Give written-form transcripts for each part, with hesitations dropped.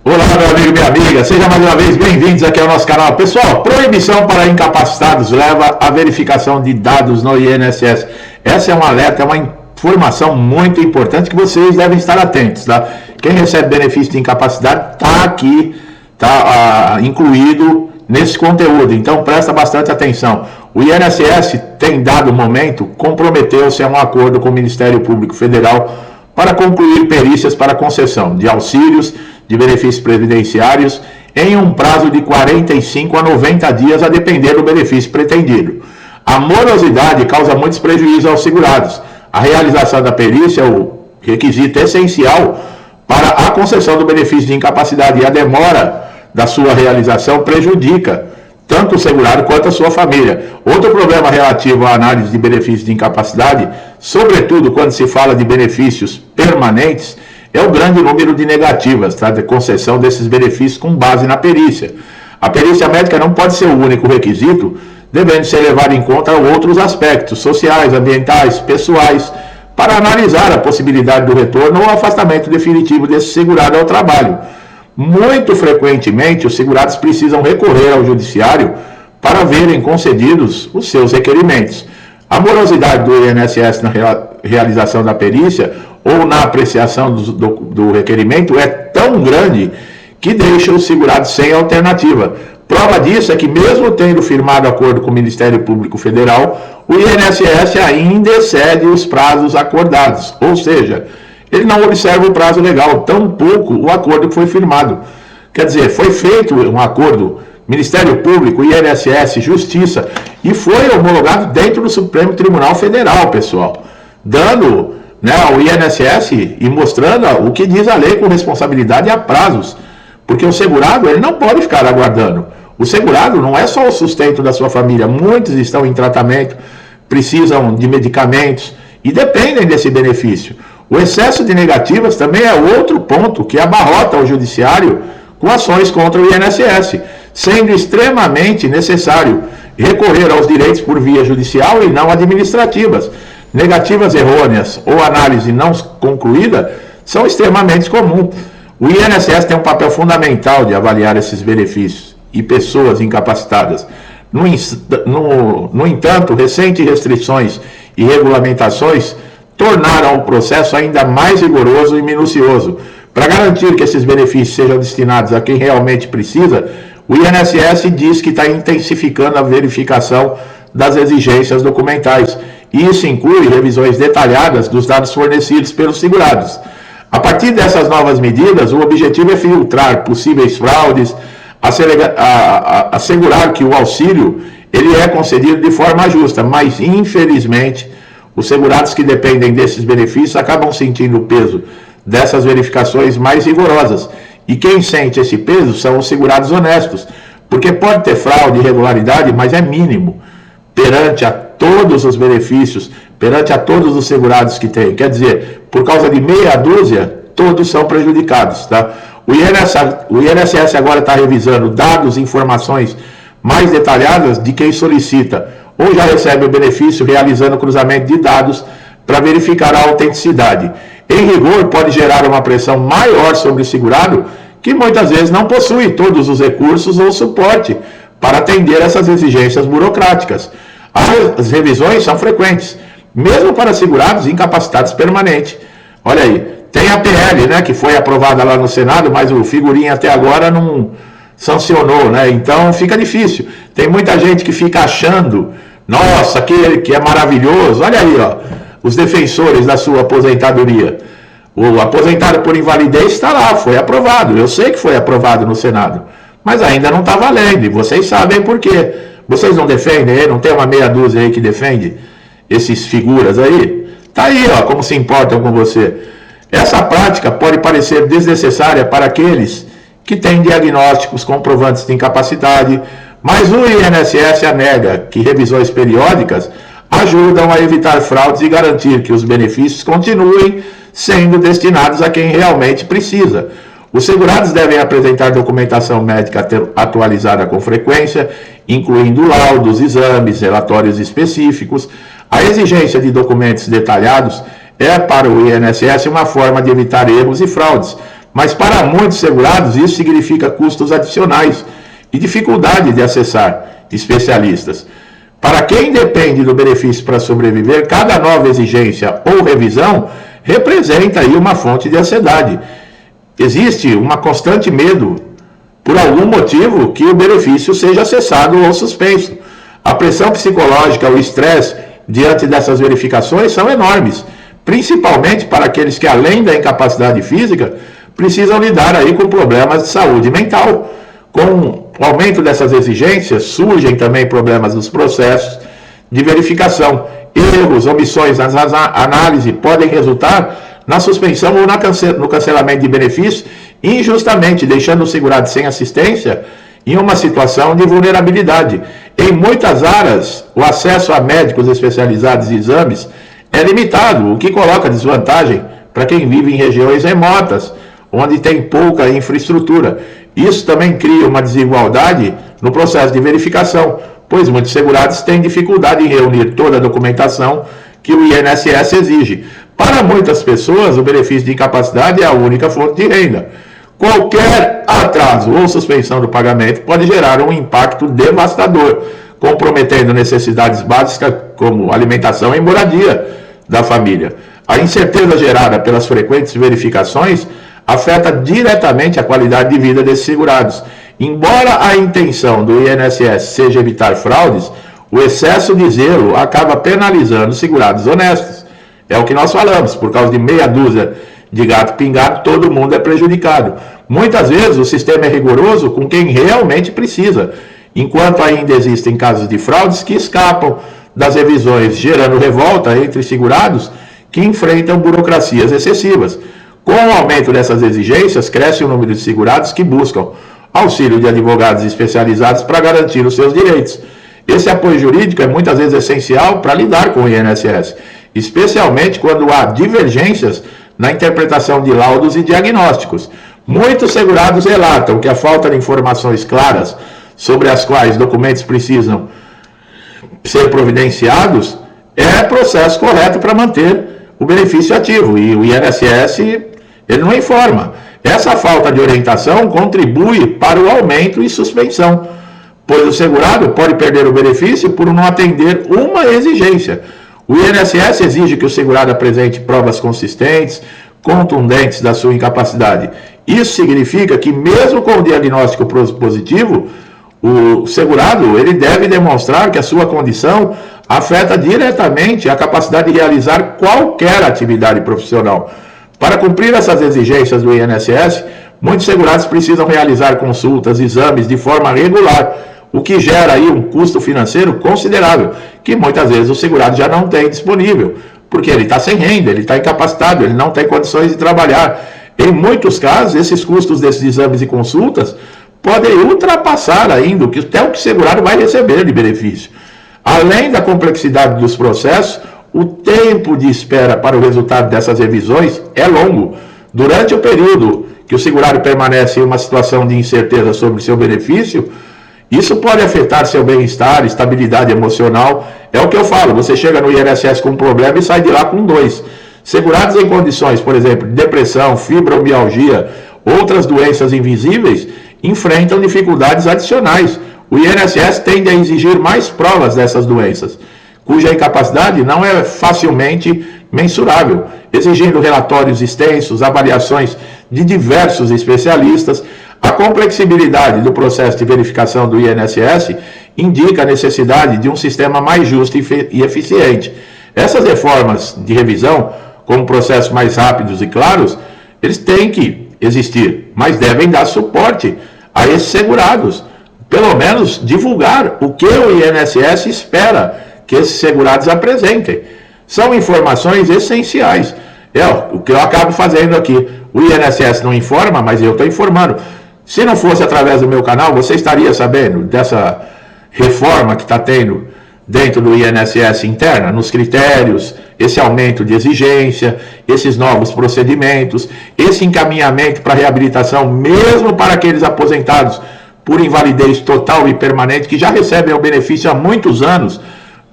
Olá, meu amigo e minha amiga, sejam mais uma vez bem-vindos aqui ao nosso canal. Pessoal, proibição para incapacitados leva à verificação de dados no INSS. Essa é um alerta, é uma informação muito importante que vocês devem estar atentos, tá? Quem recebe benefício de incapacidade está aqui, está incluído nesse conteúdo, então presta bastante atenção. O INSS tem dado momento, comprometeu-se a um acordo com o Ministério Público Federal para concluir perícias para concessão de auxílios, de benefícios previdenciários, em um prazo de 45 a 90 dias, a depender do benefício pretendido. A morosidade causa muitos prejuízos aos segurados. A realização da perícia é o requisito essencial para a concessão do benefício de incapacidade, e a demora da sua realização prejudica tanto o segurado quanto a sua família. Outro problema relativo à análise de benefícios de incapacidade, sobretudo quando se fala de benefícios permanentes, é o grande número de negativas, tá, de concessão desses benefícios com base na perícia. A perícia médica não pode ser o único requisito, devendo ser levado em conta outros aspectos sociais, ambientais, pessoais, para analisar a possibilidade do retorno ou afastamento definitivo desse segurado ao trabalho. Muito frequentemente, os segurados precisam recorrer ao judiciário para verem concedidos os seus requerimentos. A morosidade do INSS na realização da perícia ou na apreciação do requerimento é tão grande que deixa os segurados sem alternativa. Prova disso é que, mesmo tendo firmado acordo com o Ministério Público Federal, o INSS ainda excede os prazos acordados, ou seja, ele não observa o prazo legal, tampouco o acordo que foi firmado. Quer dizer, foi feito um acordo, Ministério Público, INSS, Justiça, e foi homologado dentro do Supremo Tribunal Federal, pessoal, dando, né, ao INSS e mostrando o que diz a lei com responsabilidade a prazos, porque o segurado ele não pode ficar aguardando. O segurado não é só o sustento da sua família, muitos estão em tratamento, precisam de medicamentos e dependem desse benefício. O excesso de negativas também é outro ponto que abarrota o judiciário com ações contra o INSS, sendo extremamente necessário recorrer aos direitos por via judicial e não administrativas. Negativas errôneas ou análise não concluída são extremamente comuns. O INSS tem um papel fundamental de avaliar esses benefícios e pessoas incapacitadas. No entanto, recentes restrições e regulamentações tornaram o processo ainda mais rigoroso e minucioso. Para garantir que esses benefícios sejam destinados a quem realmente precisa, o INSS diz que está intensificando a verificação das exigências documentais. Isso inclui revisões detalhadas dos dados fornecidos pelos segurados. A partir dessas novas medidas, o objetivo é filtrar possíveis fraudes, assegurar que o auxílio ele é concedido de forma justa, mas infelizmente os segurados que dependem desses benefícios acabam sentindo o peso dessas verificações mais rigorosas. E quem sente esse peso são os segurados honestos, porque pode ter fraude e irregularidade, mas é mínimo perante a todos os benefícios, perante a todos os segurados que tem. Quer dizer, por causa de meia dúzia, todos são prejudicados, tá? O INSS agora está revisando dados e informações mais detalhadas de quem solicita ou já recebe o benefício, realizando o cruzamento de dados para verificar a autenticidade. Em rigor, pode gerar uma pressão maior sobre o segurado, que muitas vezes não possui todos os recursos ou suporte para atender essas exigências burocráticas. As revisões são frequentes, mesmo para segurados incapacitados permanentes. Olha aí, tem a PL, né, que foi aprovada lá no Senado, mas o figurinha até agora não sancionou, né? Então fica difícil. Tem muita gente que fica achando, nossa, aquele que é maravilhoso. Olha aí, ó, os defensores da sua aposentadoria. O aposentado por invalidez está lá, foi aprovado. Eu sei que foi aprovado no Senado, mas ainda não está valendo. E vocês sabem por quê. Vocês não defendem, não tem uma meia dúzia aí que defende esses figuras aí? Tá aí, ó, como se importam com você. Essa prática pode parecer desnecessária para aqueles que têm diagnósticos comprovantes de incapacidade, mas o INSS nega que revisões periódicas ajudam a evitar fraudes e garantir que os benefícios continuem sendo destinados a quem realmente precisa. Os segurados devem apresentar documentação médica atualizada com frequência, incluindo laudos, exames, relatórios específicos. A exigência de documentos detalhados é para o INSS uma forma de evitar erros e fraudes, Mas para muitos segurados isso significa custos adicionais e dificuldade de acessar especialistas. Para quem depende do benefício para sobreviver, cada nova exigência ou revisão representa aí uma fonte de ansiedade. Existe uma constante medo, por algum motivo, que o benefício seja cessado ou suspenso. A pressão psicológica, o estresse diante dessas verificações são enormes, principalmente para aqueles que, além da incapacidade física, precisam lidar aí com problemas de saúde mental. Com o aumento dessas exigências, surgem também problemas nos processos de verificação. Erros, omissões nas análises podem resultar na suspensão ou no cancelamento de benefícios, injustamente deixando o segurado sem assistência em uma situação de vulnerabilidade. Em muitas áreas, o acesso a médicos especializados e exames é limitado, o que coloca desvantagem para quem vive em regiões remotas, onde tem pouca infraestrutura. Isso também cria uma desigualdade no processo de verificação, pois muitos segurados têm dificuldade em reunir toda a documentação que o INSS exige. Para muitas pessoas, o benefício de incapacidade é a única fonte de renda. Qualquer atraso ou suspensão do pagamento pode gerar um impacto devastador, comprometendo necessidades básicas como alimentação e moradia da família. A incerteza gerada pelas frequentes verificações afeta diretamente a qualidade de vida desses segurados. Embora a intenção do INSS seja evitar fraudes, o excesso de zelo acaba penalizando segurados honestos. É o que nós falamos, por causa de meia dúzia de gato pingado, todo mundo é prejudicado. Muitas vezes o sistema é rigoroso com quem realmente precisa, enquanto ainda existem casos de fraudes que escapam das revisões, gerando revolta entre segurados que enfrentam burocracias excessivas. Com o aumento dessas exigências, cresce o número de segurados que buscam auxílio de advogados especializados para garantir os seus direitos. Esse apoio jurídico é muitas vezes essencial para lidar com o INSS, especialmente quando há divergências na interpretação de laudos e diagnósticos. Muitos segurados relatam que a falta de informações claras sobre as quais documentos precisam ser providenciados é processo correto para manter o benefício ativo, e o INSS ele não informa. Essa falta de orientação contribui para o aumento e suspensão, pois o segurado pode perder o benefício por não atender uma exigência. O INSS exige que o segurado apresente provas consistentes, contundentes da sua incapacidade. Isso significa que, mesmo com o diagnóstico positivo, o segurado ele deve demonstrar que a sua condição afeta diretamente a capacidade de realizar qualquer atividade profissional. Para cumprir essas exigências do INSS, muitos segurados precisam realizar consultas, exames de forma regular, o que gera aí um custo financeiro considerável, que muitas vezes o segurado já não tem disponível, porque ele está sem renda, ele está incapacitado, ele não tem condições de trabalhar. Em muitos casos, esses custos desses exames e consultas podem ultrapassar ainda até o que o segurado vai receber de benefício. Além da complexidade dos processos, o tempo de espera para o resultado dessas revisões é longo. Durante o período que o segurado permanece em uma situação de incerteza sobre seu benefício, isso pode afetar seu bem-estar, estabilidade emocional. É o que eu falo, você chega no INSS com um problema e sai de lá com dois. Segurados em condições, por exemplo, de depressão, fibromialgia, outras doenças invisíveis, enfrentam dificuldades adicionais. O INSS tende a exigir mais provas dessas doenças, cuja incapacidade não é facilmente mensurável, exigindo relatórios extensos, avaliações de diversos especialistas. A complexibilidade do processo de verificação do INSS indica a necessidade de um sistema mais justo e eficiente. Essas reformas de revisão, como processos mais rápidos e claros, eles têm que existir, mas devem dar suporte a esses segurados. Pelo menos divulgar o que o INSS espera que esses segurados apresentem. São informações essenciais. O que eu acabo fazendo aqui. O INSS não informa, mas eu estou informando. Se não fosse através do meu canal, você estaria sabendo dessa reforma que está tendo dentro do INSS interna, nos critérios, esse aumento de exigência, esses novos procedimentos, esse encaminhamento para reabilitação, mesmo para aqueles aposentados por invalidez total e permanente, que já recebem o benefício há muitos anos,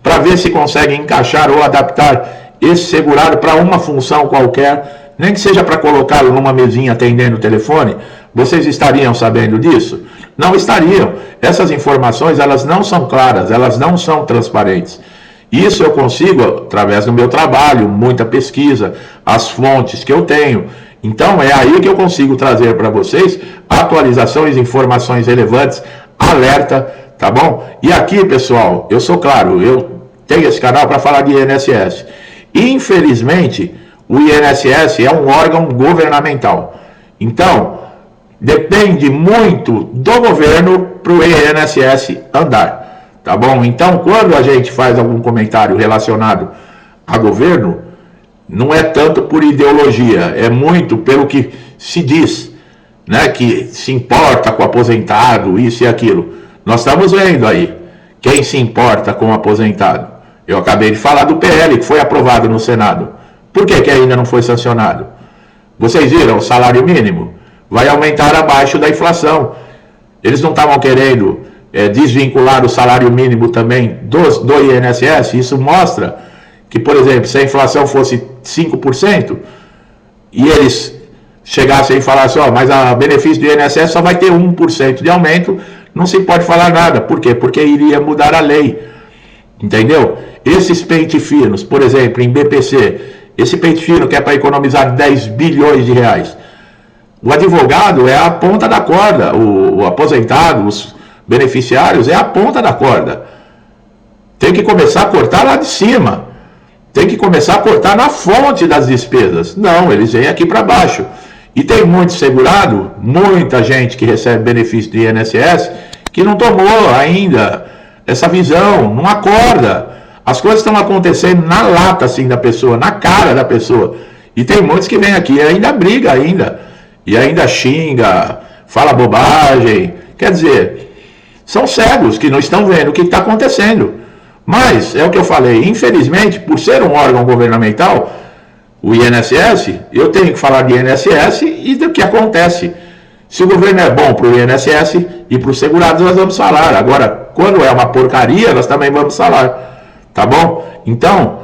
para ver se conseguem encaixar ou adaptar esse segurado para uma função qualquer, nem que seja para colocá-lo numa mesinha atendendo o telefone, vocês estariam sabendo disso? Não estariam. Essas informações, elas não são claras, elas não são transparentes. Isso eu consigo através do meu trabalho, muita pesquisa, as fontes que eu tenho. Então é aí que eu consigo trazer para vocês atualizações, informações relevantes, alerta, tá bom? E aqui, pessoal, eu sou claro, eu tenho esse canal para falar de INSS. Infelizmente, o INSS é um órgão governamental. Então, depende muito do governo para o INSS andar. Tá bom? Então, quando a gente faz algum comentário relacionado a governo, não é tanto por ideologia, é muito pelo que se diz, né? Que se importa com o aposentado, isso e aquilo. Nós estamos vendo aí quem se importa com o aposentado. Eu acabei de falar do PL que foi aprovado no Senado. Por que ainda não foi sancionado? Vocês viram o salário mínimo? Vai aumentar abaixo da inflação. Eles não estavam querendo desvincular o salário mínimo também do INSS. Isso mostra que, por exemplo, se a inflação fosse 5% e eles chegassem e falassem, mas o benefício do INSS só vai ter 1% de aumento, não se pode falar nada. Por quê? Porque iria mudar a lei. Entendeu? Esses pente finos, por exemplo, em BPC, esse pente fino que é para economizar 10 bilhões de reais. O advogado é a ponta da corda, o aposentado, os beneficiários é a ponta da corda. Tem que começar a cortar lá de cima. Tem que começar a cortar na fonte das despesas. Não, eles vêm aqui para baixo. E tem muito segurado, muita gente que recebe benefício do INSS, que não tomou ainda essa visão, não acorda. As coisas estão acontecendo na lata assim da pessoa, na cara da pessoa. E tem muitos que vêm aqui e ainda briga ainda. E ainda xinga, fala bobagem. Quer dizer, são cegos que não estão vendo o que está acontecendo. Mas, é o que eu falei, infelizmente, por ser um órgão governamental, o INSS, eu tenho que falar de INSS e do que acontece. Se o governo é bom para o INSS e para os segurados, nós vamos falar. Agora, quando é uma porcaria, nós também vamos falar. Tá bom? Então,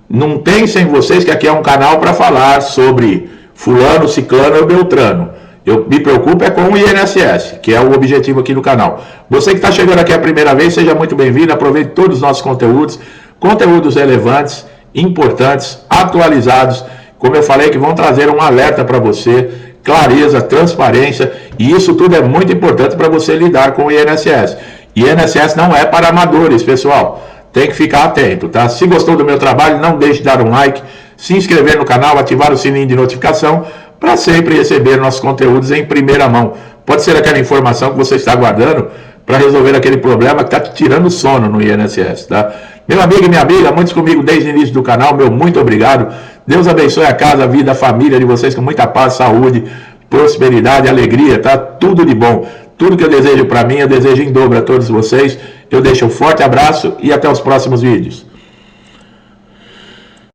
não pensem vocês que aqui é um canal para falar sobre fulano, ciclano ou beltrano. Eu me preocupo é com o INSS, que é o objetivo aqui do canal. Você que está chegando aqui a primeira vez, seja muito bem-vindo, aproveite todos os nossos conteúdos, conteúdos relevantes, importantes, atualizados, como eu falei, que vão trazer um alerta para você, clareza, transparência, e isso tudo é muito importante para você lidar com o INSS. INSS não é para amadores, pessoal, tem que ficar atento, tá? Se gostou do meu trabalho, não deixe de dar um like, se inscrever no canal, ativar o sininho de notificação, para sempre receber nossos conteúdos em primeira mão. Pode ser aquela informação que você está aguardando para resolver aquele problema que está te tirando sono no INSS, tá? Meu amigo e minha amiga, muitos comigo desde o início do canal, meu muito obrigado. Deus abençoe a casa, a vida, a família de vocês com muita paz, saúde, prosperidade, alegria, tá? Tudo de bom. Tudo que eu desejo para mim, eu desejo em dobro a todos vocês. Eu deixo um forte abraço e até os próximos vídeos.